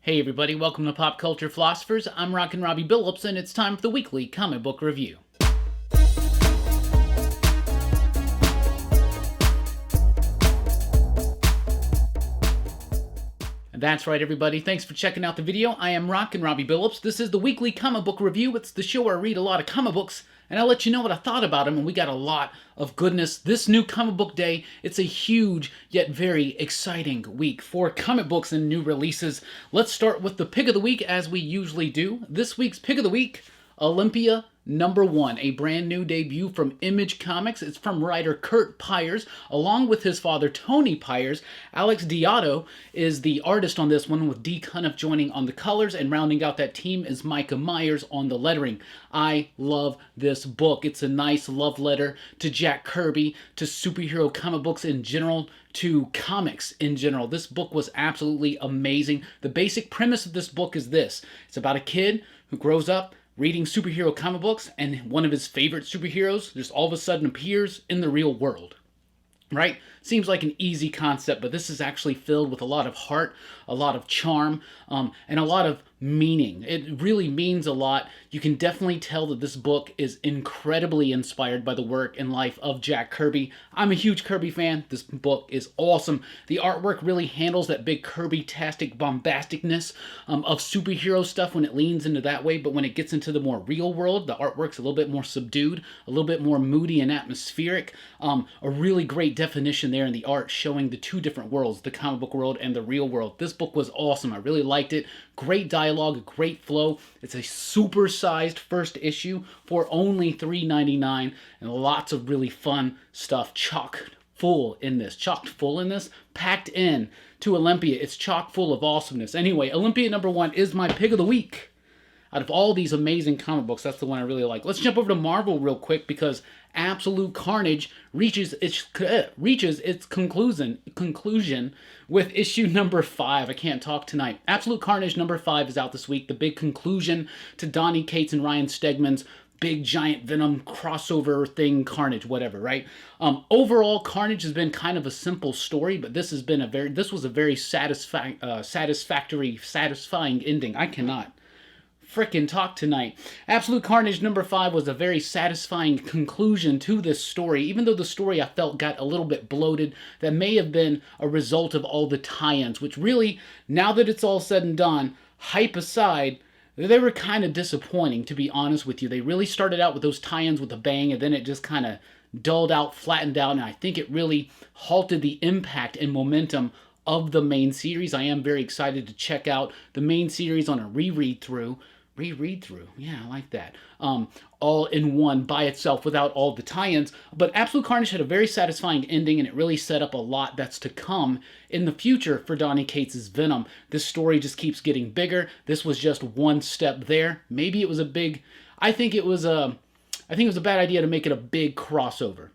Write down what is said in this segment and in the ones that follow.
Hey everybody, welcome to Pop Culture Philosophers. I'm Rockin Robbie Billups, and it's time for the weekly comic book review. And that's right everybody, thanks for checking out the video. I am Rockin Robbie Billups. This is the weekly comic book review. It's the show where I read a lot of comic books, and I'll let you know what I thought about them, and we got a lot of goodness. This new comic book day, it's a huge yet very exciting week for comic books and new releases. Let's start with the pick of the week as we usually do. This week's pick of the week, Olympia #1, a brand new debut from Image Comics. It's from writer Curt Pyers, along with his father Tony Pyers. Alex Deodato is the artist on this one, with D. Cunniffe joining on the colors, and rounding out that team is Micah Myers on the lettering. I love this book. It's a nice love letter to Jack Kirby, to superhero comic books in general, to comics in general. This book was absolutely amazing. The basic premise of this book is this. It's about a kid who grows up reading superhero comic books, and one of his favorite superheroes just all of a sudden appears in the real world. Right? Seems like an easy concept, but this is actually filled with a lot of heart, a lot of charm, and a lot of meaning. It really means a lot. You can definitely tell that this book is incredibly inspired by the work and life of Jack Kirby. I'm a huge Kirby fan. This book is awesome. The artwork really handles that big Kirby-tastic bombasticness of superhero stuff when it leans into that way, but when it gets into the more real world, the artwork's a little bit more subdued, a little bit more moody and atmospheric. A really great definition there in the art, showing the two different worlds, the comic book world and the real world. This book was awesome. I really liked it. Great dialogue, great flow. It's a super-sized first issue for only $3.99, and lots of really fun stuff chocked full in this, packed in to Olympia. It's chock full of awesomeness. Anyway, Olympia #1 is my pick of the week. Out of all these amazing comic books, that's the one I really like. Let's jump over to Marvel real quick, because Absolute Carnage reaches its conclusion with issue #5. I can't talk tonight. Absolute Carnage #5 is out this week. The big conclusion to Donny Cates and Ryan Stegman's big giant Venom crossover thing, Carnage, whatever, right? Overall, Carnage has been kind of a simple story, but this was a very satisfying ending. I cannot frickin' talk tonight. Absolute Carnage #5 was a very satisfying conclusion to this story, even though the story I felt got a little bit bloated. That may have been a result of all the tie-ins, which really, now that it's all said and done, hype aside, they were kind of disappointing, to be honest with you. They really started out with those tie-ins with a bang, and then it just kind of dulled out, flattened out, and I think it really halted the impact and momentum of the main series. I am very excited to check out the main series on a reread through, yeah, I like that, all in one by itself without all the tie-ins. But Absolute Carnage had a very satisfying ending, and it really set up a lot that's to come in the future for Donny Cates' Venom. This story just keeps getting bigger. This was just one step there. Maybe it was I think it was a bad idea to make it a big crossover.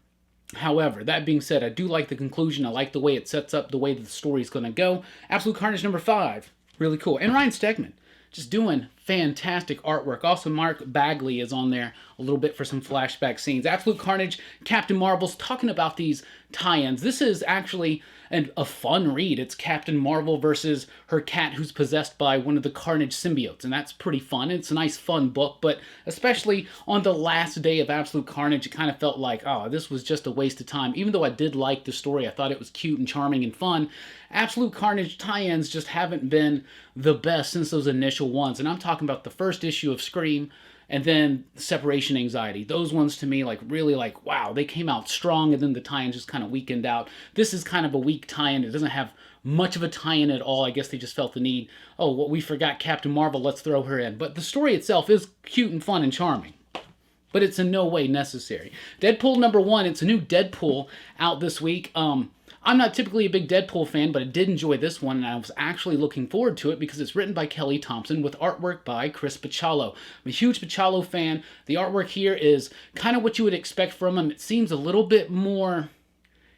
However, that being said, I do like the conclusion. I like the way it sets up the way that the story's going to go. Absolute Carnage #5, really cool. And Ryan Stegman, just doing fantastic artwork. Also, Mark Bagley is on there a little bit for some flashback scenes. Absolute Carnage, Captain Marvel's talking about these tie-ins. This is actually a fun read. It's Captain Marvel versus her cat who's possessed by one of the Carnage symbiotes, and that's pretty fun. It's a nice, fun book, but especially on the last day of Absolute Carnage, it kind of felt like, oh, this was just a waste of time. Even though I did like the story, I thought it was cute and charming and fun, Absolute Carnage tie-ins just haven't been the best since those initial ones, and I'm talking about the first issue of Scream, and then Separation Anxiety. Those ones to me, really wow, they came out strong, and then the tie-in just kind of weakened out. This is kind of a weak tie-in. It doesn't have much of a tie-in at all. I guess they just felt the need, oh, well, we forgot Captain Marvel, let's throw her in. But the story itself is cute and fun and charming, but it's in no way necessary. Deadpool #1, it's a new Deadpool out this week. I'm not typically a big Deadpool fan, but I did enjoy this one, and I was actually looking forward to it because it's written by Kelly Thompson with artwork by Chris Bachalo. I'm a huge Bachalo fan. The artwork here is kind of what you would expect from him. It seems a little bit more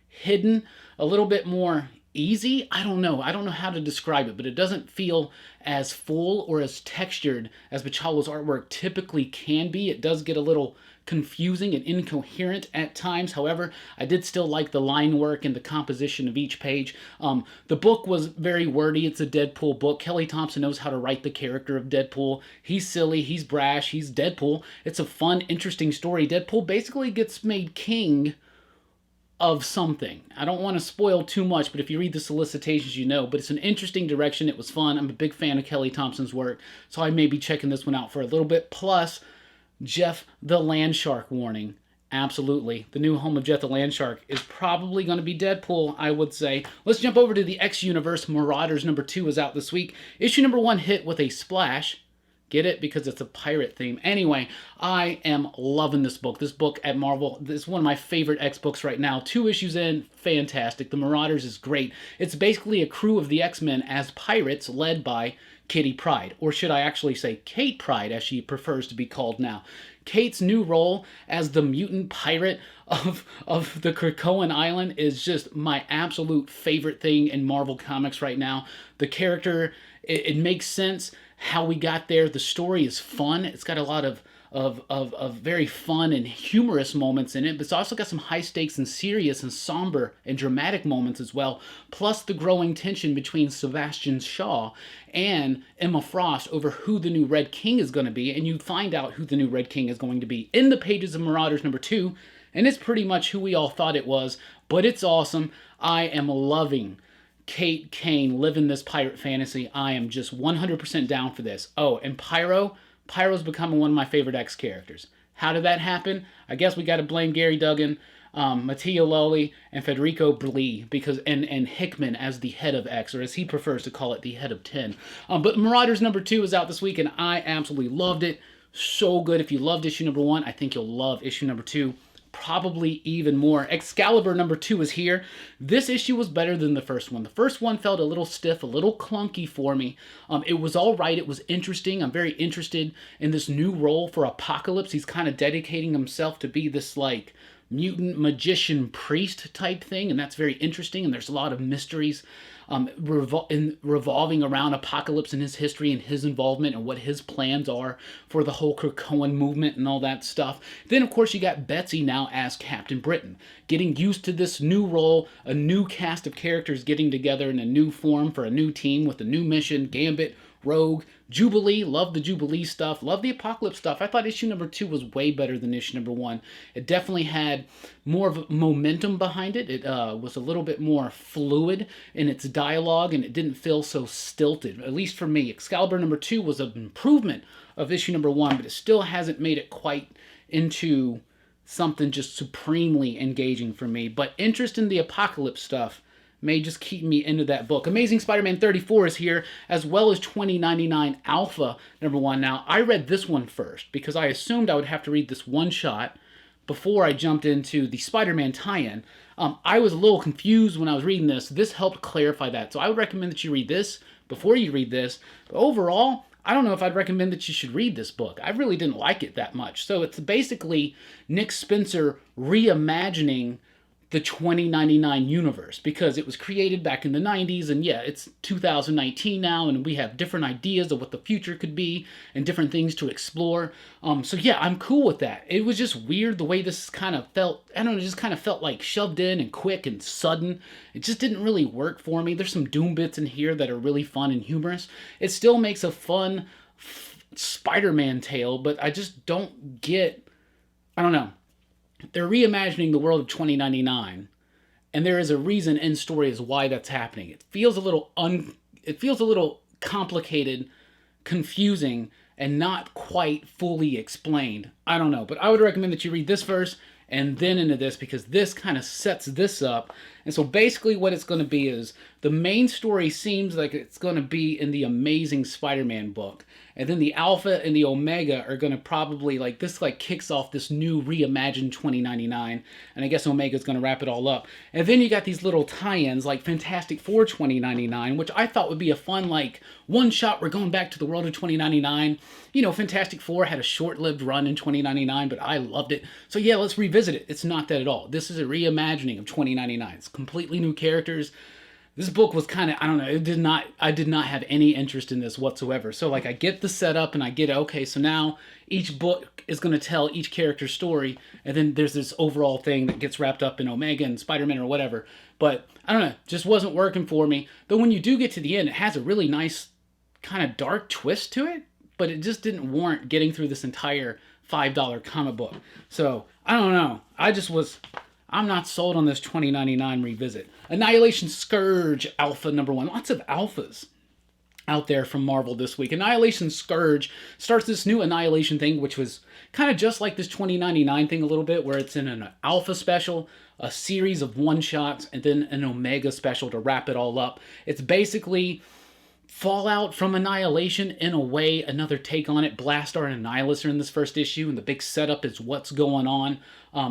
hidden, a little bit more easy. I don't know how to describe it, but it doesn't feel as full or as textured as Bachalo's artwork typically can be. It does get a little confusing and incoherent at times. However, I did still like the line work and the composition of each page. The book was very wordy. It's a Deadpool book. Kelly Thompson knows how to write the character of Deadpool. He's silly, he's brash, he's Deadpool. It's a fun, interesting story. Deadpool basically gets made king of something. I don't want to spoil too much, but if you read the solicitations, you know. But it's an interesting direction. It was fun. I'm a big fan of Kelly Thompson's work, so I may be checking this one out for a little bit. Plus, Jeff the Landshark warning. Absolutely. The new home of Jeff the Landshark is probably going to be Deadpool, I would say. Let's jump over to the X Universe. Marauders #2 is out this week. Issue #1 hit with a splash. Get it? Because it's a pirate theme. Anyway, I am loving this book. This book at Marvel, this is one of my favorite X books right now. 2 issues in, fantastic. The Marauders is great. It's basically a crew of the X-Men as pirates led by Kitty Pryde. Or should I actually say Kate Pryde, as she prefers to be called now. Kate's new role as the mutant pirate of the Krakoan Island is just my absolute favorite thing in Marvel Comics right now. The character, it makes sense how we got there. The story is fun. It's got a lot of very fun and humorous moments in it, but it's also got some high stakes and serious and somber and dramatic moments as well, plus the growing tension between Sebastian Shaw and Emma Frost over who the new Red King is going to be, and you find out who the new Red King is going to be in the pages of Marauders #2, and it's pretty much who we all thought it was, but it's awesome. I am loving Kate Kane living this pirate fantasy. I am just 100% down for this. Oh, and Pyro's becoming one of my favorite X characters. How did that happen? I guess we got to blame Gary Duggan, Matteo Lolli, and Federico Blee, because and HeMan as the head of X, or as he prefers to call it, the head of 10. But Marauders #2 is out this week, and I absolutely loved it. So good. If you loved issue #1, I think you'll love issue #2. Probably even more. Excalibur #2 is here. This issue was better than the first one. The first one felt a little stiff, a little clunky for me. It was all right. It was interesting. I'm very interested in this new role for Apocalypse. He's kind of dedicating himself to be this, like, mutant magician priest type thing, and that's very interesting, and there's a lot of mysteries revolving around Apocalypse and his history and his involvement and what his plans are for the whole Krakoan movement and all that stuff. Then, of course, you got Betsy now as Captain Britain, getting used to this new role, a new cast of characters getting together in a new form for a new team with a new mission. Gambit, Rogue, Jubilee, love the Jubilee stuff, love the Apocalypse stuff. I thought issue #2 was way better than issue #1. It definitely had more of momentum behind it. It was a little bit more fluid in its dialogue, and it didn't feel so stilted, at least for me. Excalibur #2 was an improvement of issue #1, but it still hasn't made it quite into something just supremely engaging for me. But interest in the Apocalypse stuff may just keep me into that book. Amazing Spider-Man 34 is here, as well as 2099 Alpha #1. Now, I read this one first because I assumed I would have to read this one shot before I jumped into the Spider-Man tie-in. I was a little confused when I was reading this. This helped clarify that. So I would recommend that you read this before you read this. But overall, I don't know if I'd recommend that you should read this book. I really didn't like it that much. So it's basically Nick Spencer reimagining the 2099 universe, because it was created back in the 90s, and yeah, it's 2019 now, and we have different ideas of what the future could be and different things to explore. So yeah, I'm cool with that. It was just weird the way this kind of felt. I don't know, it just kind of felt like shoved in and quick and sudden. It just didn't really work for me. There's some Doom bits in here that are really fun and humorous. It still makes a fun Spider-Man tale, but I just don't get, I don't know. They're reimagining the world of 2099, and there is a reason in story as why that's happening. It feels a little complicated, confusing, and not quite fully explained. I don't know, but I would recommend that you read this first and then into this, because this kind of sets this up. And so basically what it's going to be is the main story seems like it's going to be in the Amazing Spider-Man book. And then the Alpha and the Omega are going to probably, like, this like kicks off this new reimagined 2099. And I guess Omega's going to wrap it all up. And then you got these little tie-ins like Fantastic Four 2099, which I thought would be a fun, like, one shot, we're going back to the world of 2099. You know, Fantastic Four had a short-lived run in 2099, but I loved it. So yeah, let's revisit it. It's not that at all. This is a reimagining of 2099. It's completely new characters. this book was kind of, I don't know, I did not have any interest in this whatsoever. So like I get the setup and I get, okay, so now each book is going to tell each character's story, and then there's this overall thing that gets wrapped up in Omega and Spider-Man or whatever. But I don't know, just wasn't working for me. Though when you do get to the end, it has a really nice kind of dark twist to it, but it just didn't warrant getting through this entire $5 comic book. So I don't know. I'm not sold on this $20.99 revisit. Annihilation Scourge Alpha #1. Lots of alphas out there from Marvel this week. Annihilation Scourge starts this new Annihilation thing, which was kind of just like this $20.99 thing a little bit, where it's in an alpha special, a series of one-shots, and then an Omega special to wrap it all up. It's basically fallout from Annihilation in a way, another take on it. Blastar and Annihilus are in this first issue, and the big setup is what's going on.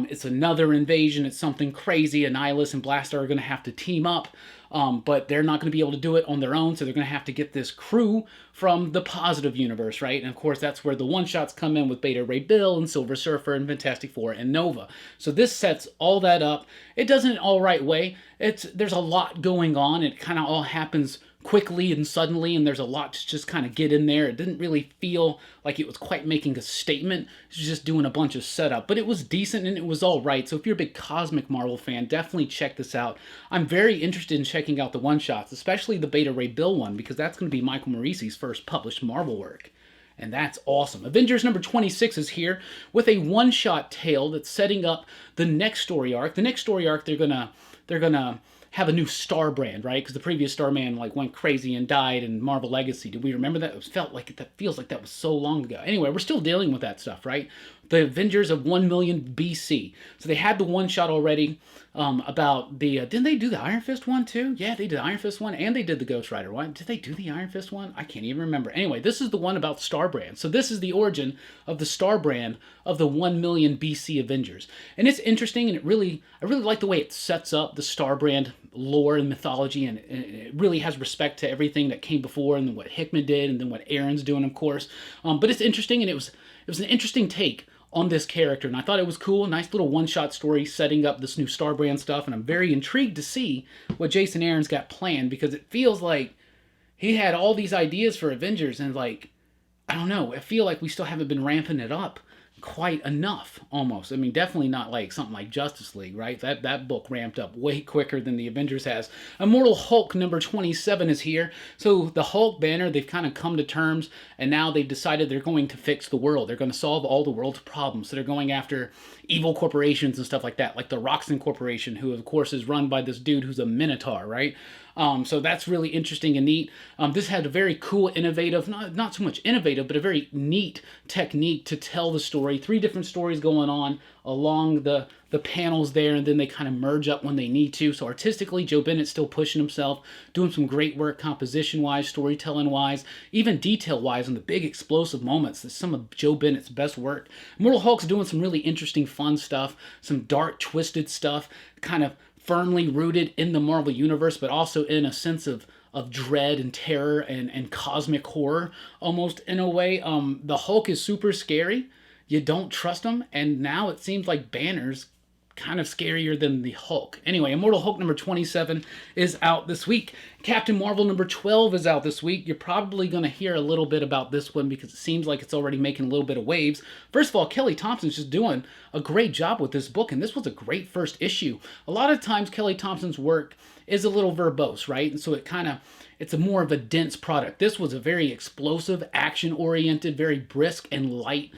It's another invasion. It's something crazy. Annihilus and Blastar are going to have to team up, but they're not going to be able to do it on their own, so they're going to have to get this crew from the positive universe, right? And of course, that's where the one-shots come in with Beta Ray Bill and Silver Surfer and Fantastic Four and Nova. So this sets all that up. It does it in an all right way. There's a lot going on. It kind of all happens quickly and suddenly, and there's a lot to just kind of get in there. It didn't really feel like it was quite making a statement. It was just doing a bunch of setup, but it was decent and it was all right. So if you're a big Cosmic Marvel fan, definitely check this out. I'm very interested in checking out the one-shots, especially the Beta Ray Bill one, because that's going to be Michael Morisi's first published Marvel work. And that's awesome. Avengers #26 is here with a one-shot tale that's setting up the next story arc. The next story arc, they're gonna have a new Star brand, right? Because the previous Starman like went crazy and died in Marvel Legacy. Did we remember that? That feels like that was so long ago. Anyway, we're still dealing with that stuff, right? The Avengers of 1 million BC. So they had the one shot already about the... didn't they do the Iron Fist one too? Yeah, they did the Iron Fist one and they did the Ghost Rider one. Did they do the Iron Fist one? I can't even remember. Anyway, this is the one about Star Brand. So this is the origin of the Star Brand of the 1 million BC Avengers. And it's interesting, and I really like the way it sets up the Star Brand lore and mythology, and it really has respect to everything that came before and then what HeMan did and then what Aaron's doing, of course. But it's interesting, and it was an interesting take on this character, and I thought it was cool. Nice little one-shot story setting up this new Star Brand stuff, and I'm very intrigued to see what Jason Aaron's got planned, because it feels like he had all these ideas for Avengers, and like, I don't know, I feel like we still haven't been ramping it up quite enough, almost. I mean, definitely not like something like Justice League, right? That book ramped up way quicker than the Avengers has. Immortal Hulk #27 is here. So the Hulk banner, they've kind of come to terms, and now they've decided they're going to fix the world. They're going to solve all the world's problems. So they're going after evil corporations and stuff like that, like the Roxxon Corporation, who of course is run by this dude who's a Minotaur, right? So that's really interesting and neat. This had a very cool, innovative, not so much innovative, but a very neat technique to tell the story. 3 different stories going on along the panels there, and then they kind of merge up when they need to. So artistically, Joe Bennett's still pushing himself, doing some great work composition-wise, storytelling-wise, even detail-wise, on the big explosive moments. That's some of Joe Bennett's best work. Immortal Hulk's doing some really interesting, fun stuff, some dark, twisted stuff, kind of firmly rooted in the Marvel Universe, but also in a sense of dread and terror and cosmic horror, almost, in a way. The Hulk is super scary. You don't trust him, and now it seems like Banner's kind of scarier than the Hulk. Anyway, Immortal Hulk #27 is out this week. Captain Marvel #12 is out this week. You're probably going to hear a little bit about this one because it seems like it's already making a little bit of waves. First of all, Kelly Thompson's just doing a great job with this book, and this was a great first issue. A lot of times Kelly Thompson's work is a little verbose, right? And so it's a more of a dense product. This was a very explosive, action-oriented, very brisk and light,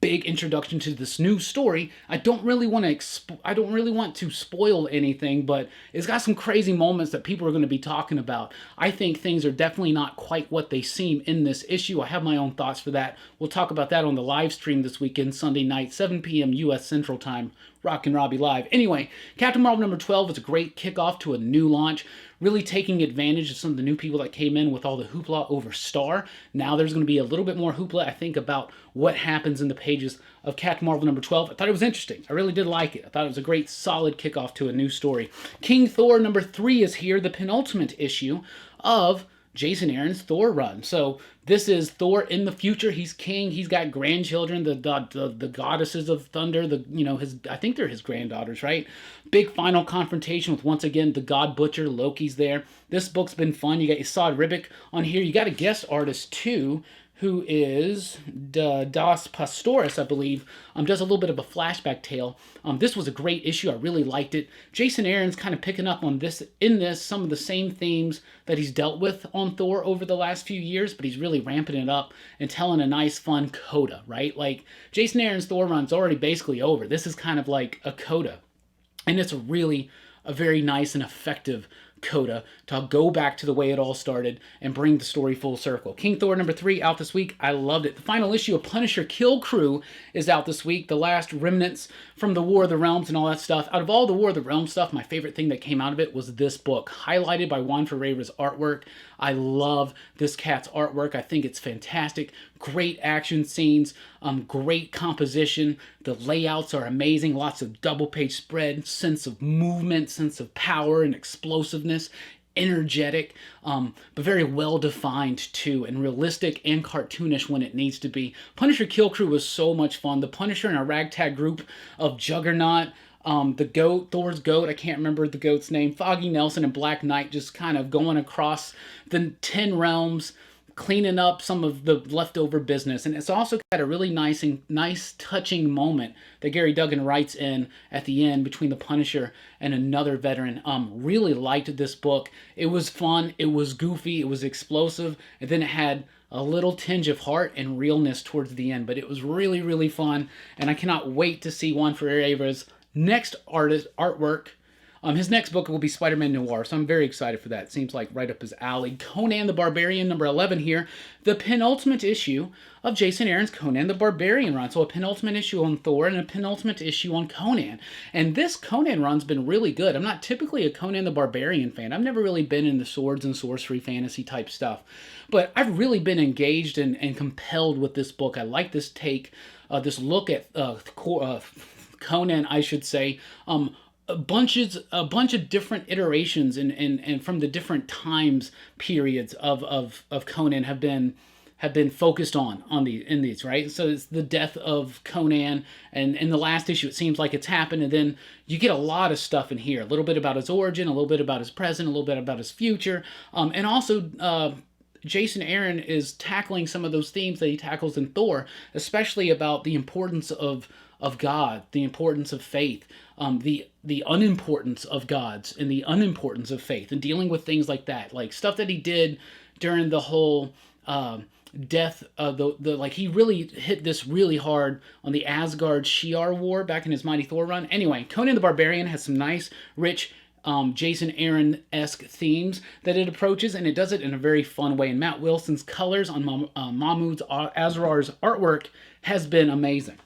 big introduction to this new story. I don't really want to spoil anything, but it's got some crazy moments that people are going to be talking about. I think things are definitely not quite what they seem in this issue. I have my own thoughts for that. We'll talk about that on the live stream this weekend, Sunday night, 7 p.m. U.S. Central Time, Rockin Robbie Live. Anyway, Captain Marvel #12 is a great kickoff to a new launch, really taking advantage of some of the new people that came in with all the hoopla over Star. Now there's going to be a little bit more hoopla, I think, about what happens in the pages of Captain Marvel #12. I thought it was interesting. I really did like it. I thought it was a great, solid kickoff to a new story. King Thor #3 is here, the penultimate issue of Jason Aaron's Thor run. So this is Thor in the future. He's king. He's got grandchildren, the goddesses of thunder. His, I think they're his granddaughters, right? Big final confrontation with, once again, the God Butcher. Loki's there. This book's been fun. You got Isad Ribic on here. You got a guest artist too, who is Das Pastores, I believe, does a little bit of a flashback tale. This was a great issue. I really liked it. Jason Aaron's kind of picking up on some of the same themes that he's dealt with on Thor over the last few years, but he's really ramping it up and telling a nice, fun coda, right? Like, Jason Aaron's Thor run's already basically over. This is kind of like a coda. And it's a very nice and effective coda to go back to the way it all started and bring the story full circle. King Thor #3 out this week. I loved it. The final issue of Punisher Kill Crew is out this week. The last remnants from the War of the Realms and all that stuff. Out of all the War of the Realms stuff, my favorite thing that came out of it was this book, highlighted by Juan Ferreira's artwork. I love this cat's artwork. I think it's fantastic. Great action scenes, great composition. The layouts are amazing. Lots of double-page spread, sense of movement, sense of power and explosiveness. Energetic, but very well defined too, and realistic and cartoonish when it needs to be. Punisher Kill Crew was so much fun. The Punisher and a ragtag group of Juggernaut, the goat, Thor's goat, I can't remember the goat's name, Foggy Nelson and Black Knight, just kind of going across the 10 realms, cleaning up some of the leftover business. And it's also got a really nice touching moment that Gary Duggan writes in at the end between the Punisher and another veteran. Really liked this book. It was fun, it was goofy, it was explosive, and then it had a little tinge of heart and realness towards the end. But it was really, really fun, and I cannot wait to see Juan Ferreira's next artwork. His next book will be Spider-Man Noir, so I'm very excited for that. Seems like right up his alley. Conan the Barbarian, #11 here. The penultimate issue of Jason Aaron's Conan the Barbarian run. So a penultimate issue on Thor and a penultimate issue on Conan. And this Conan run's been really good. I'm not typically a Conan the Barbarian fan. I've never really been in the swords and sorcery fantasy type stuff. But I've really been engaged and compelled with this book. I like this take, this look at Conan, I should say. A bunch of different iterations and from the different times periods of Conan have been focused in these, right? So it's the death of Conan, and in the last issue it seems like it's happened, and then you get a lot of stuff in here, a little bit about his origin, a little bit about his present, a little bit about his future, and also Jason Aaron is tackling some of those themes that he tackles in Thor, especially about the importance of God, the importance of faith, the unimportance of gods and the unimportance of faith, and dealing with things like that, like stuff that he did during the whole death of like he really hit this really hard on the Asgard Shi'ar War back in his Mighty Thor run. Anyway, Conan the Barbarian has some nice, rich, Jason Aaron-esque themes that it approaches, and it does it in a very fun way. And Matt Wilson's colors on Mahmoud Asrar's artwork has been amazing.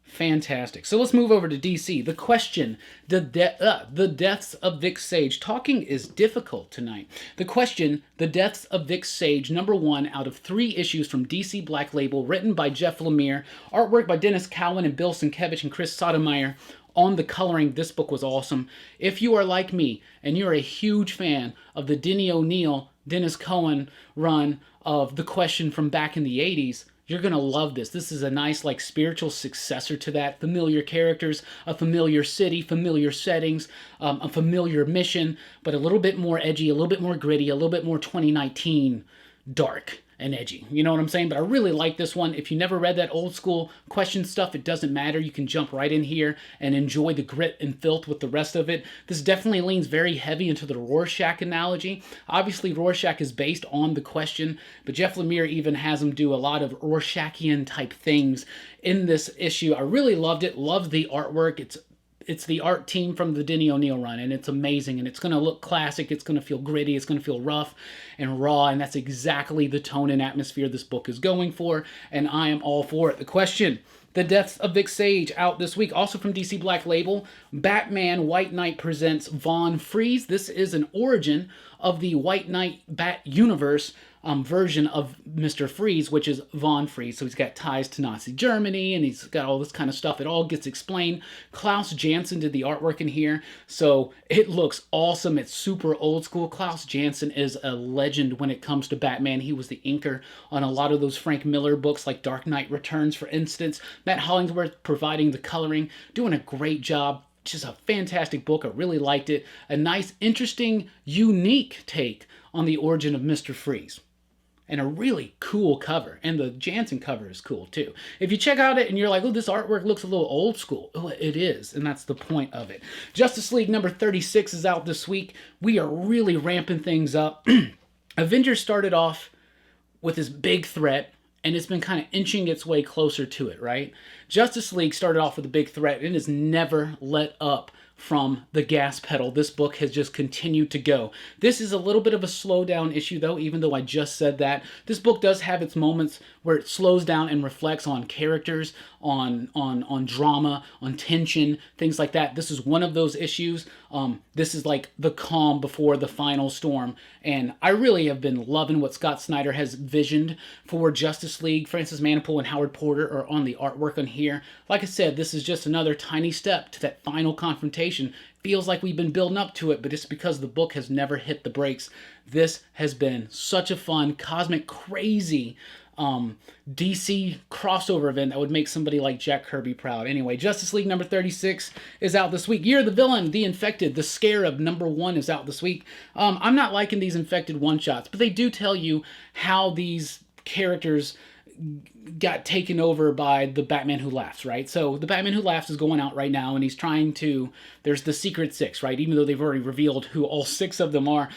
Fantastic. So let's move over to DC. The Question, the Deaths of Vic Sage. Talking is difficult tonight. The Question, the Deaths of Vic Sage, #1 out of 3 issues from DC Black Label, written by Jeff Lemire, artwork by Dennis Cowan and Bill Sienkiewicz and Chris Sotomayor. On the coloring, this book was awesome. If you are like me and you're a huge fan of the Denny O'Neil, Dennis Cowan run of The Question from back in the 80s, you're going to love this. This is a nice, like, spiritual successor to that. Familiar characters, a familiar city, familiar settings, a familiar mission, but a little bit more edgy, a little bit more gritty, a little bit more 2019 dark and edgy. You know what I'm saying? But I really like this one. If you never read that old school Question stuff, it doesn't matter. You can jump right in here and enjoy the grit and filth with the rest of it. This definitely leans very heavy into the Rorschach analogy. Obviously, Rorschach is based on The Question, but Jeff Lemire even has him do a lot of Rorschachian type things in this issue. I really loved it. Loved the artwork. It's the art team from the Denny O'Neil run, and it's amazing, and it's going to look classic, it's going to feel gritty, it's going to feel rough and raw, and that's exactly the tone and atmosphere this book is going for, and I am all for it. The Question, The Deaths of Vic Sage out this week. Also from DC Black Label, Batman White Knight presents Vaughn Freeze. This is an origin of the White Knight Bat Universe version of Mr. Freeze, which is Vaughn Freeze. So he's got ties to Nazi Germany, and he's got all this kind of stuff. It all gets explained. Klaus Janson did the artwork in here, so it looks awesome. It's super old school. Klaus Janson is a legend when it comes to Batman. He was the inker on a lot of those Frank Miller books, like Dark Knight Returns, for instance. Matt Hollingsworth providing the coloring, doing a great job. Just a fantastic book. I really liked it. A nice, interesting, unique take on the origin of Mr. Freeze. And a really cool cover. And the Jansen cover is cool, too. If you check out it and you're like, oh, this artwork looks a little old school. Oh, it is. And that's the point of it. Justice League number 36 is out this week. We are really ramping things up. Avengers started off with this big threat, and it's been kind of inching its way closer to it, right? Justice League started off with a big threat and has never let up from the gas pedal. This book has just continued to go. This is a little bit of a slow down issue, though, even though I just said that. This book does have its moments where it slows down and reflects on characters, on drama, on tension, things like that. This is one of those issues. This is like the calm before the final storm, and I really have been loving what Scott Snyder has visioned for Justice League. Francis Manapul and Howard Porter are on the artwork on here. Like I said, this is just another tiny step to that final confrontation. Feels like we've been building up to it, but it's because the book has never hit the brakes. This has been such a fun, cosmic, crazy DC crossover event that would make somebody like Jack Kirby proud. Anyway, Justice League number 36 is out this week. Year of the Villain, The Infected, The Scarab number 1 is out this week. I'm not liking these Infected one-shots, but they do tell you how these characters got taken over by the Batman Who Laughs, right? So the Batman Who Laughs is going out right now, and he's trying to, there's the Secret Six, right? Even though they've already revealed who all 6 of them are.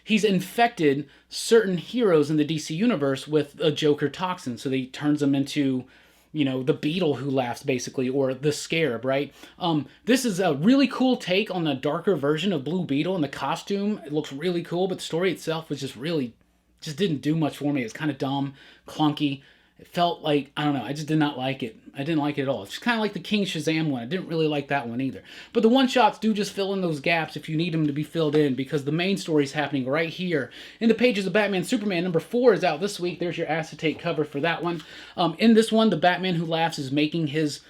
He's infected certain heroes in the DC universe with a Joker toxin, so he turns them into, you know, the Beetle Who Laughs, basically, or the Scarab, right? This is a really cool take on the darker version of Blue Beetle, and the costume, it looks really cool, but the story itself was just really, just didn't do much for me. It's kind of dumb, clunky. It felt like, I don't know, I just did not like it. I didn't like it at all. It's kind of like the King Shazam one. I didn't really like that one either. But the one-shots do just fill in those gaps if you need them to be filled in, because the main story is happening right here in the pages of Batman Superman. Number 4 is out this week. There's your acetate cover for that one. In this one, the Batman Who Laughs is making his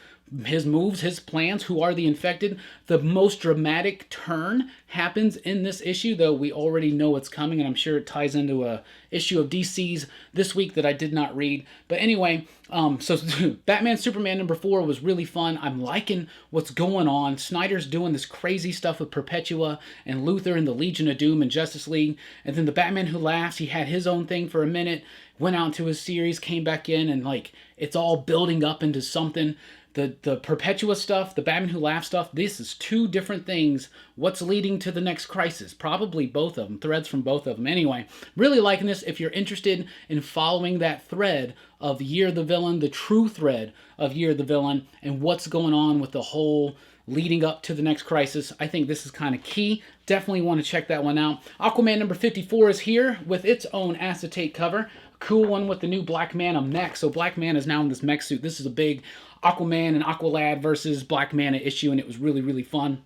moves, his plans. Who are the infected? The most dramatic turn happens in this issue, though we already know it's coming, and I'm sure it ties into a issue of DC's this week that I did not read. But anyway, so Batman Superman number 4 was really fun. I'm liking what's going on. Snyder's doing this crazy stuff with Perpetua and Luthor and the Legion of Doom and Justice League. And then the Batman Who Laughs, he had his own thing for a minute, went out into his series, came back in, and like it's all building up into something. The Perpetua stuff, the Batman Who Laughs stuff, this is 2 different things. What's leading to the next crisis? Probably both of them, threads from both of them. Anyway, really liking this. If you're interested in following that thread of Year of the Villain, the true thread of Year of the Villain, and what's going on with the whole leading up to the next crisis, I think this is kind of key. Definitely want to check that one out. Aquaman number 54 is here with its own acetate cover. Cool one with the new Black Manta mech. So Black Manta is now in this mech suit. This is a big Aquaman and Aqualad versus Black Manta issue, and it was really, really fun.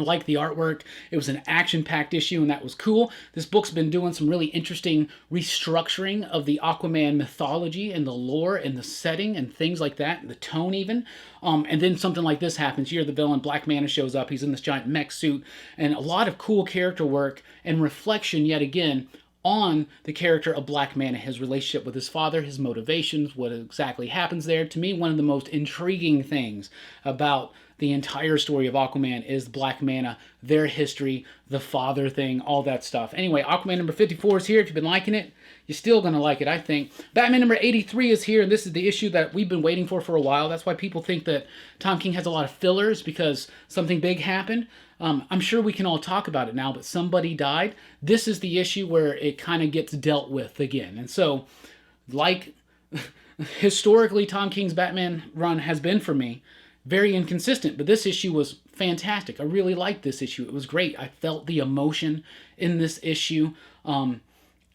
I like the artwork. It was an action-packed issue, and that was cool. This book's been doing some really interesting restructuring of the Aquaman mythology and the lore and the setting and things like that, the tone even. And then something like this happens. You're the villain. Black Manta shows up. He's in this giant mech suit, and a lot of cool character work and reflection, yet again, on the character of Black Manta, his relationship with his father, his motivations, what exactly happens there. To me, one of the most intriguing things about the entire story of Aquaman is Black Manta, their history, the father thing, all that stuff. Anyway, Aquaman number 54 is here. If you've been liking it, you're still going to like it, I think. Batman number 83 is here, and this is the issue that we've been waiting for a while. That's why people think that Tom King has a lot of fillers, because something big happened. I'm sure we can all talk about it now, but somebody died. This is the issue where it kind of gets dealt with again. And so, like, historically, Tom King's Batman run has been, for me, very inconsistent, but this issue was fantastic. I really liked this issue. It was great. I felt the emotion in this issue.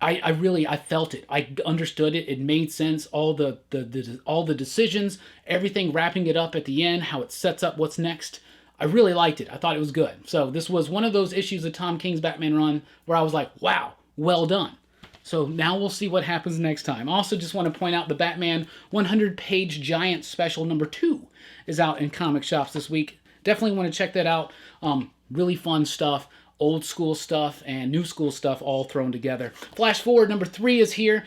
I felt it. I understood it. It made sense. All the decisions, everything, wrapping it up at the end, how it sets up what's next. I really liked it. I thought it was good. So this was one of those issues of Tom King's Batman run where I was like, wow, well done. So now we'll see what happens next time. Also, just want to point out the Batman 100-page giant special #2 is out in comic shops this week. Definitely want to check that out. Really fun stuff. Old school stuff and new school stuff all thrown together. Flash forward, #3 is here.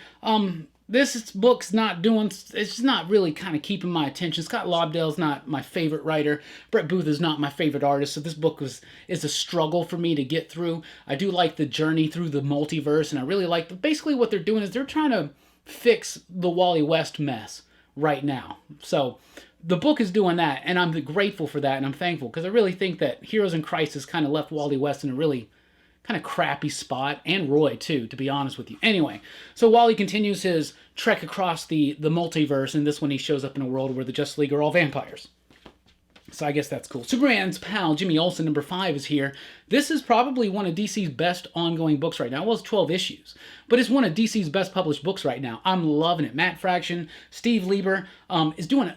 This book's not doing, it's not really kind of keeping my attention. Scott Lobdell's not my favorite writer. Brett Booth is not my favorite artist, so this book is a struggle for me to get through. I do like the journey through the multiverse, and I really like, basically what they're doing is they're trying to fix the Wally West mess right now. So the book is doing that, and I'm grateful for that, and I'm thankful, because I really think that Heroes in Crisis kind of left Wally West in a really kind of crappy spot, and Roy too, to be honest with you. Anyway, so Wally continues his trek across the multiverse, and this one he shows up in a world where the Justice League are all vampires. So I guess that's cool. Superman's pal, Jimmy Olsen, #5 is here. This is probably one of DC's best ongoing books right now. Well, it's 12 issues, but it's one of DC's best published books right now. I'm loving it. Matt Fraction, Steve Lieber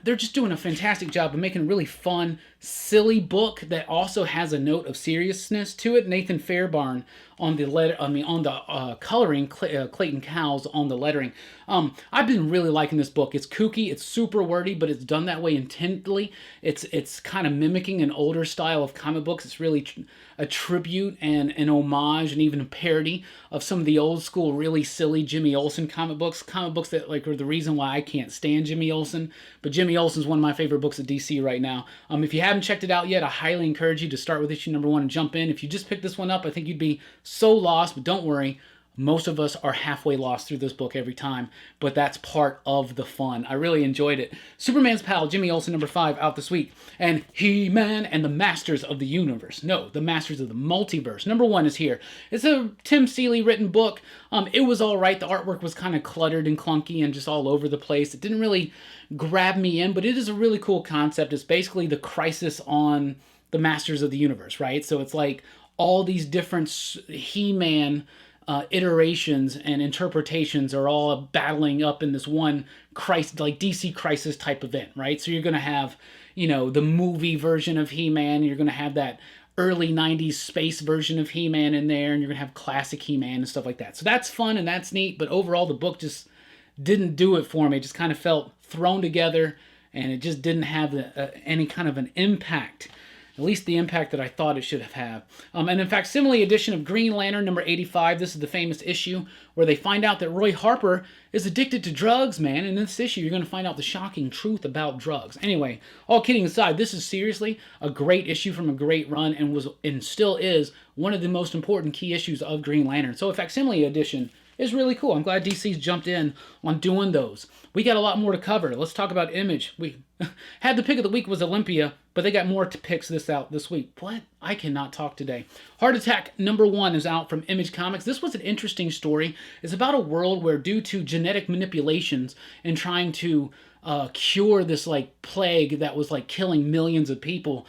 they're just doing a fantastic job of making a really fun, silly book that also has a note of seriousness to it. Nathan Fairbairn on the coloring, Clayton Cowles on the lettering. I've been really liking this book. It's kooky, it's super wordy, but it's done that way intently. It's kind of mimicking an older style of comic books. It's really a tribute and an homage and even a parody of some of the old school, really silly Jimmy Olsen comic books that like are the reason why I can't stand Jimmy Olsen. But Jimmy Olsen's one of my favorite books at DC right now. If you haven't checked it out yet, I highly encourage you to start with issue #1 and jump in. If you just picked this one up, I think you'd be so lost, but don't worry. Most of us are halfway lost through this book every time, but that's part of the fun. I really enjoyed it. Superman's pal, Jimmy Olsen, #5, out this week. And HeMan and the Masters of the Universe. No, the Masters of the Multiverse. #1 is here. It's a Tim Seeley written book. It was all right. The artwork was kind of cluttered and clunky and just all over the place. It didn't really grab me in, but it is a really cool concept. It's basically the crisis on the Masters of the Universe, right? So it's like all these different HeMan iterations and interpretations are all battling up in this one crisis, like DC crisis type event, right? So you're going to have, the movie version of HeMan, you're going to have that early 90s space version of HeMan in there, and you're going to have classic HeMan and stuff like that. So that's fun and that's neat, but overall the book just didn't do it for me. It just kind of felt thrown together, and it just didn't have any kind of an impact. At least the impact that I thought it should have had. And in fact, similarly edition of Green Lantern #85, this is the famous issue where they find out that Roy Harper is addicted to drugs, man. In this issue, you're going to find out the shocking truth about drugs. Anyway, all kidding aside, this is seriously a great issue from a great run and still is one of the most important key issues of Green Lantern. So a facsimile edition is really cool. I'm glad DC's jumped in on doing those. We got a lot more to cover. Let's talk about Image. We had the pick of the week was Olympia, but they got more picks this week. What? I cannot talk today. Heart Attack #1 is out from Image Comics. This was an interesting story. It's about a world where, due to genetic manipulations and trying to cure this like plague that was like killing millions of people,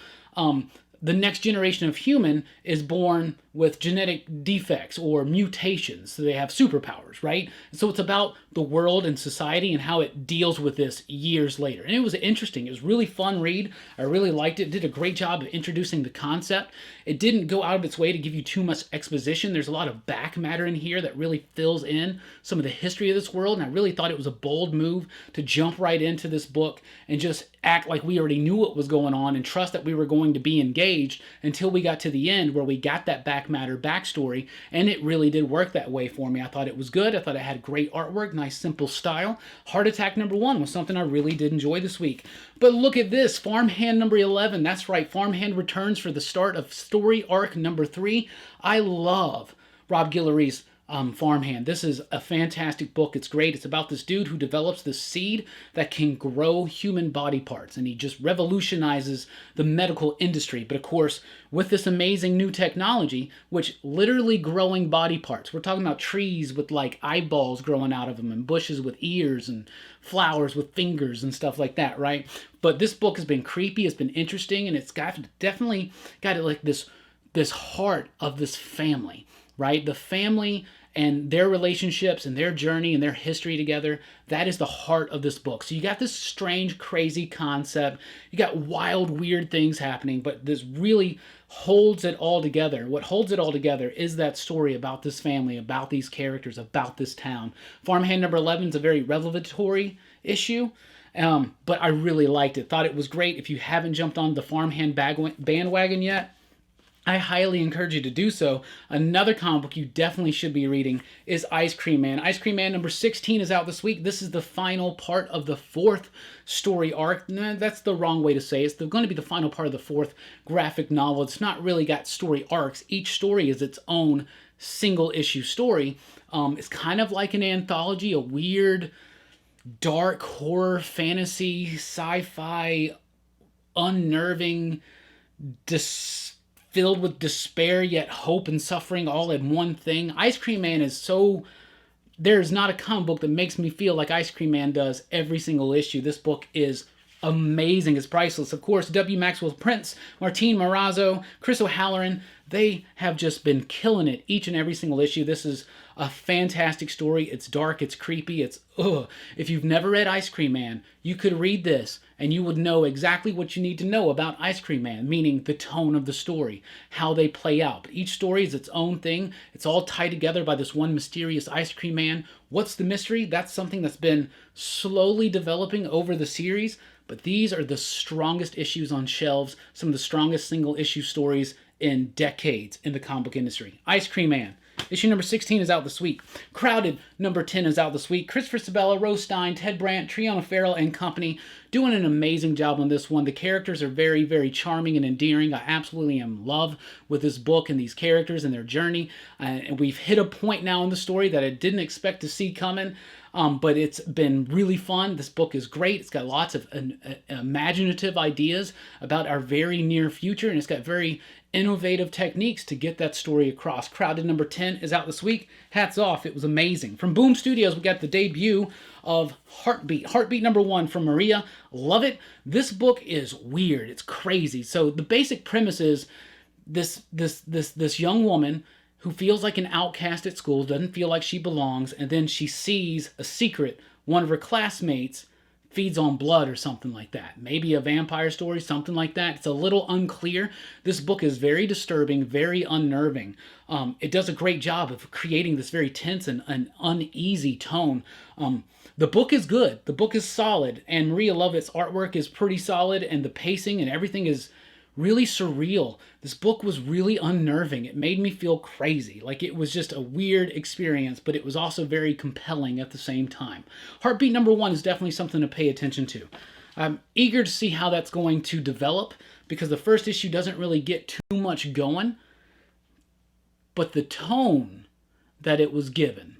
the next generation of human is born with genetic defects or mutations, so they have superpowers, right? So it's about the world and society and how it deals with this years later. And it was interesting. It was a really fun read. I really liked it. It did a great job of introducing the concept. It didn't go out of its way to give you too much exposition. There's a lot of back matter in here that really fills in some of the history of this world, and I really thought it was a bold move to jump right into this book and just act like we already knew what was going on and trust that we were going to be engaged until we got to the end where we got that back matter backstory, and it really did work that way for me. I thought it was good. I thought it had great artwork, nice simple style. Heart Attack #1 was something I really did enjoy this week. But look at this, Farmhand #11. That's right, Farmhand returns for the start of story arc #3. I love Rob Guillory's Farmhand. This is a fantastic book. It's great. It's about this dude who develops this seed that can grow human body parts, and he just revolutionizes the medical industry. But of course, with this amazing new technology, which literally growing body parts. We're talking about trees with like eyeballs growing out of them, and bushes with ears, and flowers with fingers and stuff like that, right? But this book has been creepy. It's been interesting, and it's definitely got like this heart of this family, right? The family and their relationships and their journey and their history together. That is the heart of this book. So you got this strange, crazy concept. You got wild, weird things happening, but this really holds it all together. What holds it all together is that story about this family, about these characters, about this town. Farmhand number 11 is a very revelatory issue, but I really liked it. Thought it was great. If you haven't jumped on the Farmhand bandwagon yet, I highly encourage you to do so. Another comic book you definitely should be reading is Ice Cream Man. Ice Cream Man number 16 is out this week. This is the final part of the 4th story arc. Nah, that's the wrong way to say it. It's going to be the final part of the 4th graphic novel. It's not really got story arcs. Each story is its own single issue story. It's kind of like an anthology, a weird, dark horror, fantasy, sci-fi, unnerving, filled with despair, yet hope and suffering all in one thing. Ice Cream Man is so... There's not a comic book that makes me feel like Ice Cream Man does every single issue. This book is amazing. It's priceless. Of course, W. Maxwell Prince, Martine Morazzo, Chris O'Halloran, they have just been killing it each and every single issue. This is a fantastic story. It's dark, it's creepy, it's ugh. If you've never read Ice Cream Man, you could read this and you would know exactly what you need to know about Ice Cream Man, meaning the tone of the story, how they play out. But each story is its own thing. It's all tied together by this one mysterious Ice Cream Man. What's the mystery? That's something that's been slowly developing over the series, but these are the strongest issues on shelves, some of the strongest single issue stories in decades in the comic book industry. Ice Cream Man. Issue number 16 is out this week. Crowded number 10 is out this week. Christopher Sabella, Rose Stein, Ted Brandt, Triona Farrell, and company doing an amazing job on this one. The characters are very, very charming and endearing. I absolutely am in love with this book and these characters and their journey. And we've hit a point now in the story that I didn't expect to see coming. But it's been really fun. This book is great. It's got lots of imaginative ideas about our very near future, and it's got very innovative techniques to get that story across. Crowded number 10 is out this week. Hats off. It was amazing. From Boom Studios, we got the debut of Heartbeat. Heartbeat number 1 from Maria. Love it. This book is weird. It's crazy. So the basic premise is this young woman who feels like an outcast at school, doesn't feel like she belongs, and then she sees a secret. One of her classmates feeds on blood or something like that. Maybe a vampire story, something like that. It's a little unclear. This book is very disturbing, very unnerving. It does a great job of creating this very tense and uneasy tone. The book is good. The book is solid, and Maria Lovett's artwork is pretty solid, and the pacing and everything is really surreal. This book was really unnerving. It made me feel crazy. Like it was just a weird experience, but it was also very compelling at the same time. Heartbeat number 1 is definitely something to pay attention to. I'm eager to see how that's going to develop because the first issue doesn't really get too much going, but the tone that it was given,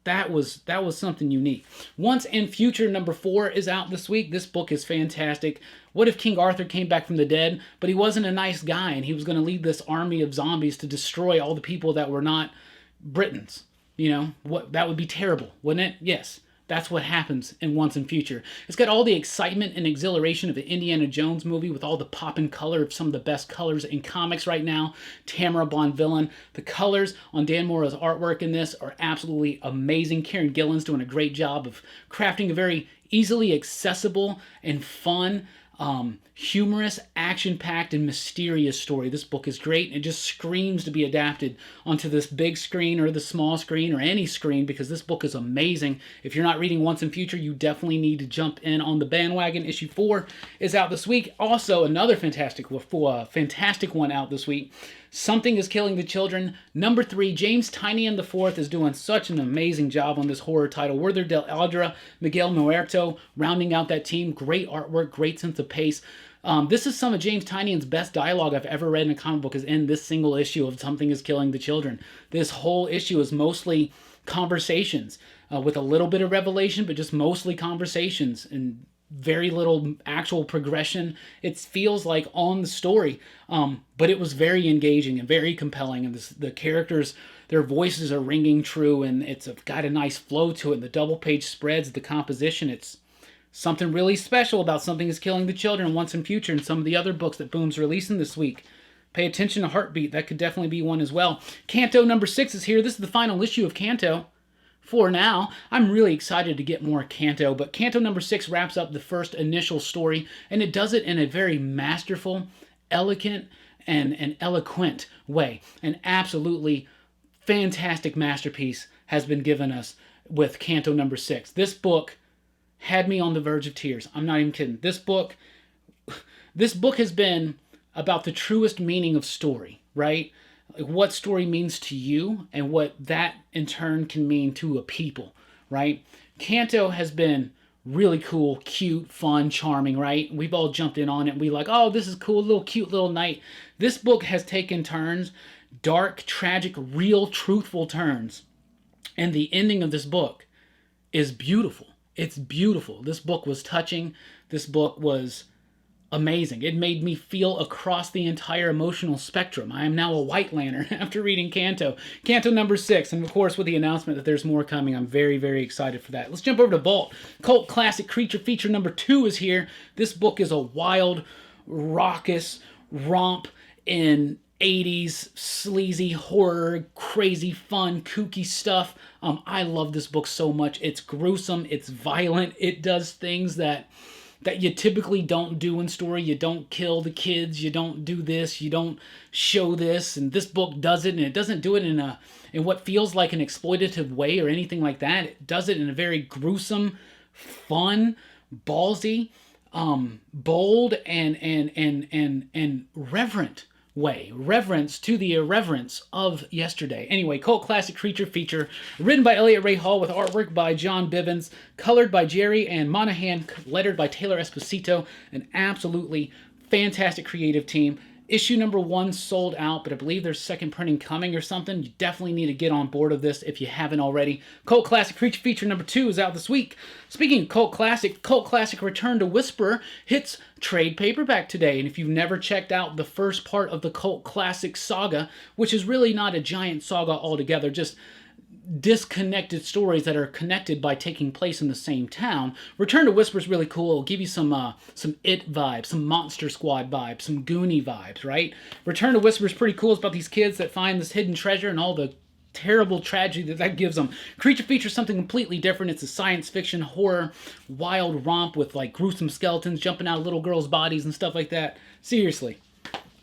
that was something unique. Once and Future number 4 is out this week. This book is fantastic. What if King Arthur came back from the dead, but he wasn't a nice guy and he was going to lead this army of zombies to destroy all the people that were not Britons? You know, that would be terrible, wouldn't it? Yes. That's what happens in Once and Future. It's got all the excitement and exhilaration of an Indiana Jones movie with all the pop and color of some of the best colors in comics right now. Tamara Bonvillain. The colors on Dan Mora's artwork in this are absolutely amazing. Karen Gillan's doing a great job of crafting a very easily accessible and fun, humorous, action-packed, and mysterious story. This book is great. It just screams to be adapted onto this big screen or the small screen or any screen because this book is amazing. If you're not reading Once and Future, you definitely need to jump in on the bandwagon. Issue 4 is out this week. Also, another fantastic one out this week. Something is Killing the Children. Number 3, James Tynion IV is doing such an amazing job on this horror title. Werther del Aldra, Miguel Muerto rounding out that team. Great artwork, great sense of pace. This is some of James Tynion's best dialogue I've ever read in a comic book is in this single issue of Something is Killing the Children. This whole issue is mostly conversations with a little bit of revelation, but just mostly conversations and very little actual progression. It feels like on the story, but it was very engaging and very compelling, and the characters, their voices are ringing true, and it's got a nice flow to it, and the double page spreads, the composition, it's something really special about Something is Killing the Children, Once and Future, and some of the other books that Boom's releasing this week. Pay attention to Heartbeat. That could definitely be one as well. Canto number 6 is here. This is the final issue of Canto. For now, I'm really excited to get more Canto, but Canto number 6 wraps up the first initial story, and it does it in a very masterful, elegant, and eloquent way. An absolutely fantastic masterpiece has been given us with Canto number 6. This book had me on the verge of tears. I'm not even kidding. This book has been about the truest meaning of story, right? Like what story means to you and what that in turn can mean to a people, right? Canto has been really cool, cute, fun, charming, right? We've all jumped in on it and we like, oh, this is cool, little cute little knight. This book has taken turns, dark, tragic, real, truthful turns. And the ending of this book is beautiful. It's beautiful. This book was touching. This book was amazing. It made me feel across the entire emotional spectrum. I am now a White Lantern after reading Canto. Canto number 6, and of course with the announcement that there's more coming, I'm very, very excited for that. Let's jump over to Vault. Cult Classic Creature Feature number 2 is here. This book is a wild, raucous romp in 80s sleazy horror, crazy fun, kooky stuff. I love this book so much. It's gruesome, it's violent, it does things that you typically don't do in story. You don't kill the kids, you don't do this, you don't show this, and this book does it, and it doesn't do it in what feels like an exploitative way or anything like that. It does it in a very gruesome, fun, ballsy, bold, and reverent way. Reverence to the irreverence of yesterday. Anyway, Cult Classic Creature Feature, written by Elliot Ray Hall with artwork by John Bivens, colored by Jerry and Monahan, lettered by Taylor Esposito. An absolutely fantastic creative team. Issue number 1 sold out, but I believe there's second printing coming or something. You definitely need to get on board of this if you haven't already. Cult Classic Creature Feature number 2 is out this week. Speaking of Cult Classic Return to Whisper hits trade paperback today. And if you've never checked out the first part of the Cult Classic saga, which is really not a giant saga altogether, just disconnected stories that are connected by taking place in the same town. Return to Whisper is really cool. It'll give you some It vibes, some Monster Squad vibes, some Goonie vibes, right? Return to Whisper is pretty cool. It's about these kids that find this hidden treasure and all the terrible tragedy that gives them. Creature Feature is something completely different. It's a science fiction horror wild romp with like gruesome skeletons jumping out of little girls' bodies and stuff like that. Seriously,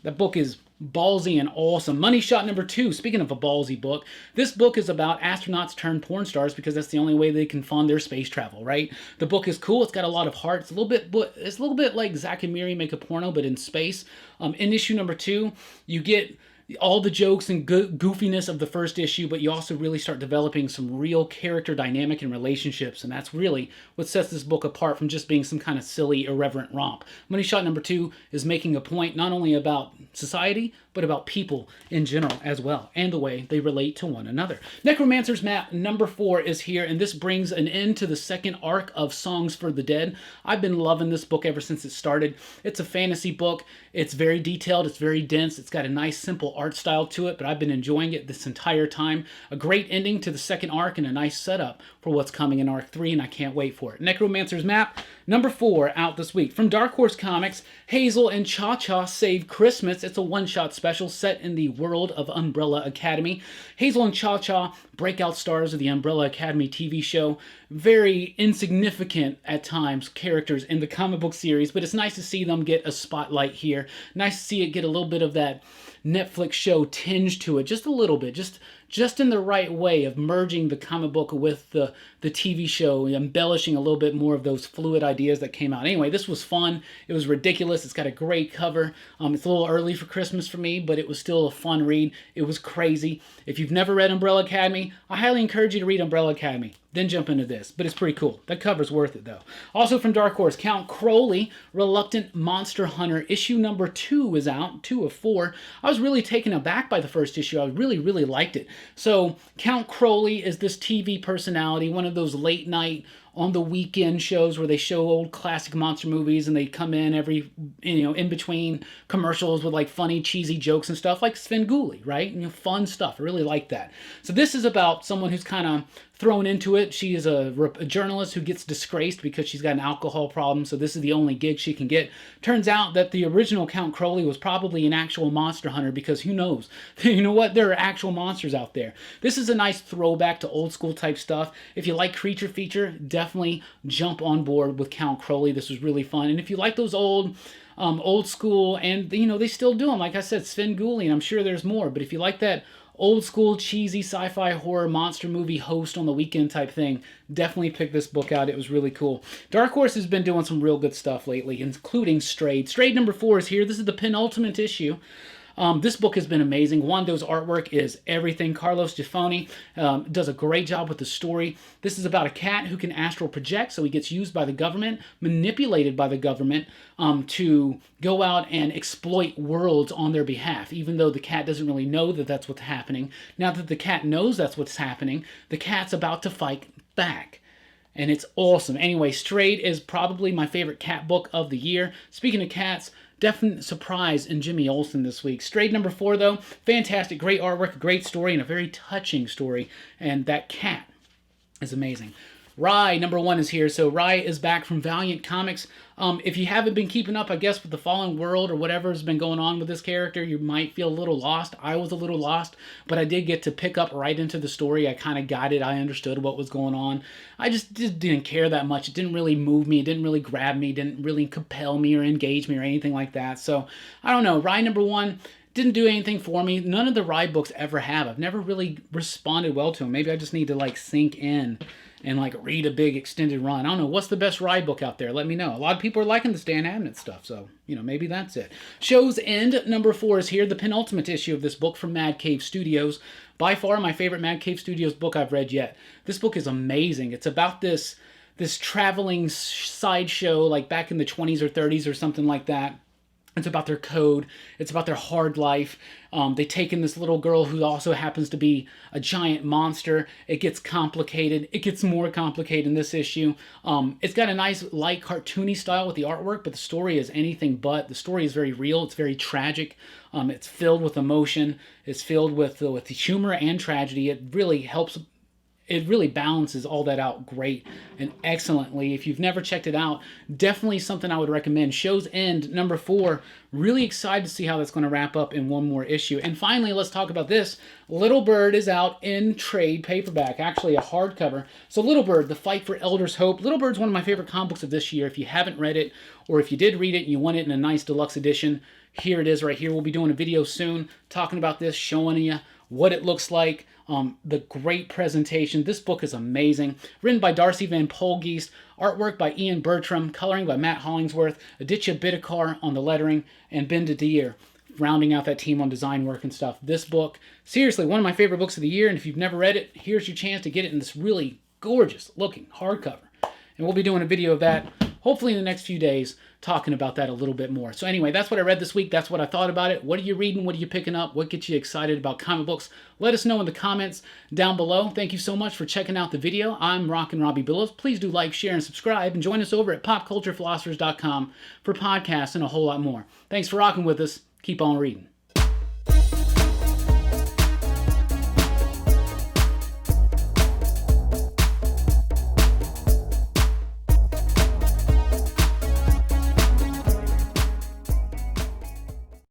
that book is ballsy and awesome. Money Shot number 2. Speaking of a ballsy book, this book is about astronauts turned porn stars because that's the only way they can fund their space travel, right? The book is cool. It's got a lot of heart. It's a little bit like Zack and Miri Make a Porno, but in space. In issue number 2, you get all the jokes and goofiness of the first issue, but you also really start developing some real character dynamic and relationships, and that's really what sets this book apart from just being some kind of silly, irreverent romp. Money Shot number 2 is making a point not only about society, but about people in general as well, and the way they relate to one another. Necromancer's Map number 4 is here, and this brings an end to the second arc of Songs for the Dead. I've been loving this book ever since it started. It's a fantasy book. It's very detailed. It's very dense. It's got a nice, simple art style to it, but I've been enjoying it this entire time. A great ending to the second arc and a nice setup for what's coming in arc 3, and I can't wait for it. Necromancer's Map number 4 out this week. From Dark Horse Comics, Hazel and ChaCha Save Christmas. It's a one-shot special set in the world of Umbrella Academy. Hazel and ChaCha, breakout stars of the Umbrella Academy TV show. Very insignificant at times characters in the comic book series, but it's nice to see them get a spotlight here. Nice to see it get a little bit of that Netflix show tinge to it, just a little bit, just in the right way of merging the comic book with the TV show, embellishing a little bit more of those fluid ideas that came out. Anyway, this was fun. It was ridiculous. It's got a great cover. It's a little early for Christmas for me, but it was still a fun read. It was crazy. If you've never read Umbrella Academy, I highly encourage you to read Umbrella Academy. Then jump into this, but it's pretty cool. That cover's worth it, though. Also from Dark Horse, Count Crowley, Reluctant Monster Hunter. Issue number 2 is out, 2 of 4. I was really taken aback by the first issue. I really, really liked it. So Count Crowley is this TV personality, one of those late-night on the weekend shows where they show old classic monster movies, and they come in every, in between commercials with like funny, cheesy jokes and stuff, like Svengoolie, right? Fun stuff. I really like that. So this is about someone who's kind of thrown into it. She is a journalist who gets disgraced because she's got an alcohol problem, so this is the only gig she can get. Turns out that the original Count Crowley was probably an actual monster hunter, because who knows? You know what? There are actual monsters out there. This is a nice throwback to old school type stuff. If you like creature feature, definitely jump on board with Count Crowley. This was really fun. And if you like those old school, and they still do them, like I said, Svengoolie, and I'm sure there's more, but if you like that old school cheesy sci-fi horror monster movie host on the weekend type thing, definitely pick this book out. It was really cool. Dark Horse has been doing some real good stuff lately, including Strayed. Strayed number 4 is here. This is the penultimate issue. This book has been amazing. Wando's artwork is everything. Carlos Giffoni does a great job with the story. This is about a cat who can astral project, so he gets used by the government, manipulated by the government, to go out and exploit worlds on their behalf, even though the cat doesn't really know that that's what's happening. Now that the cat knows that's what's happening, the cat's about to fight back. And it's awesome. Anyway, Strayed is probably my favorite cat book of the year. Speaking of cats, definite surprise in Jimmy Olsen this week. Strayed number 4, though, fantastic, great artwork, great story, and a very touching story. And that cat is amazing. Rye number 1 is here. So Rye is back from Valiant Comics. If you haven't been keeping up, I guess, with the Fallen World or whatever has been going on with this character, you might feel a little lost. I was a little lost, but I did get to pick up right into the story. I kind of got it. I understood what was going on. I just didn't care that much. It didn't really move me. It didn't really grab me. It didn't really compel me or engage me or anything like that. So, I don't know. Rye number 1 didn't do anything for me. None of the Rye books ever have. I've never really responded well to them. Maybe I just need to, like, sink in and like read a big extended run. I don't know. What's the best Rye book out there? Let me know. A lot of people are liking the Stan Abnett stuff, so, maybe that's it. Show's End number 4 is here, the penultimate issue of this book from Mad Cave Studios. By far my favorite Mad Cave Studios book I've read yet. This book is amazing. It's about this traveling sideshow, like back in the 20s or 30s or something like that. It's about their code. It's about their hard life. They take in this little girl who also happens to be a giant monster. It gets complicated. It gets more complicated in this issue. It's got a nice, light, cartoony style with the artwork, but the story is anything but. The story is very real. It's very tragic. It's filled with emotion. It's filled with humor and tragedy. It really helps. It really balances all that out great and excellently. If you've never checked it out, definitely something I would recommend. Show's End number 4. Really excited to see how that's going to wrap up in one more issue. And finally, let's talk about this. Little Bird is out in trade paperback, actually a hardcover. So Little Bird, The Fight for Elder's Hope. Little Bird's one of my favorite comic books of this year. If you haven't read it, or if you did read it and you want it in a nice deluxe edition, here it is right here. We'll be doing a video soon talking about this, showing you what it looks like. The great presentation. This book is amazing. Written by Darcy Van Polgeest, artwork by Ian Bertram, coloring by Matt Hollingsworth, Aditya Bidikar on the lettering, and Ben Didier rounding out that team on design work and stuff. This book, seriously, one of my favorite books of the year, and if you've never read it, here's your chance to get it in this really gorgeous looking hardcover. And we'll be doing a video of that hopefully in the next few days, talking about that a little bit more. So anyway, that's what I read this week. That's what I thought about it. What are you reading? What are you picking up? What gets you excited about comic books? Let us know in the comments down below. Thank you so much for checking out the video. I'm Rockin Robbie Billups. Please do like, share, and subscribe, and join us over at popculturephilosophers.com for podcasts and a whole lot more. Thanks for rocking with us. Keep on reading.